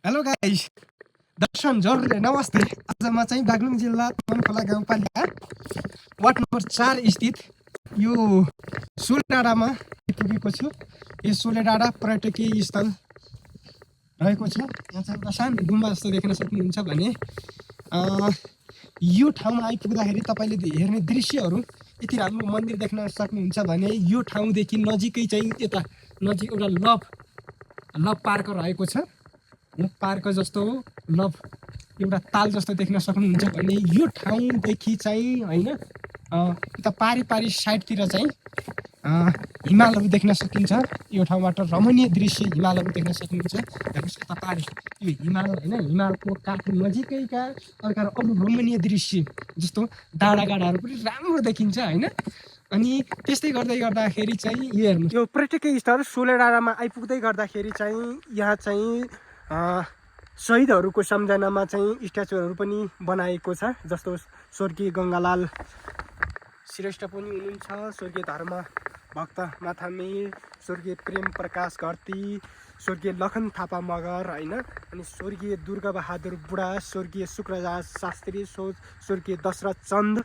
Hello guys, दर्शन जरुर नमस्ते। आज म चाहिँ बागलुङ जिल्ला मनखोला गाउँपालिका वार्ड नम्बर 4 स्थित यो सोलेडाँडामा पुगेको छु। यो सोलेडाँडा पर्यटकीय स्थल रहेको छ। यहाँ चाहिँ एउटा सानो गुम्बा जस्तो देख्न सक्नुहुन्छ भने यो ठाउँमा आइपुग्दाखेरि तपाईँले हेर्ने दृश्यहरू यति राम्रो मन्दिर देख्न सक्नुहुन्छ भने यो ठाउँदेखि नजिकै चाहिँ यता नजिक एउटा लभ पार्क रहेको छ। लभ पार्क जस्तो लभ एउटा ताल जस्तो देख्न सक्नुहुन्छ भने यो ठाउँदेखि चाहिँ होइन यता पारी साइडतिर चाहिँ हिमालहरू देख्न सकिन्छ। यो ठाउँबाट रमणीय दृश्य हिमालहरू देख्न सक्नुहुन्छ। हेर्नुहोस् यता पारी यो हिमाल होइन, हिमालको काठको नजिकैका अर्का अरू रमणीय दृश्य जस्तो डाँडाकाँडाहरू पनि राम्रो देखिन्छ होइन। अनि त्यस्तै गर्दाखेरि चाहिँ यो हेर्नु, यो पर्यटकीय स्थल सोलेडाँडामा आइपुग्दै गर्दाखेरि चाहिँ यहाँ चाहिँ शहीदहरूको सम्झनामा चाहिँ स्ट्याचुहरू पनि बनाएको छ। जस्तो स्वर्गीय गङ्गालाल श्रेष्ठ पनि हुनुहुन्छ, स्वर्गीय धर्म भक्त माथामेर, स्वर्गीय प्रेम प्रकाश घरती, स्वर्गीय लखन थापा मगर होइन, अनि स्वर्गीय दुर्गा बहादुर बुढा, स्वर्गीय शुक्रराज शास्त्री, स्वर्गीय दशरथ चन्द।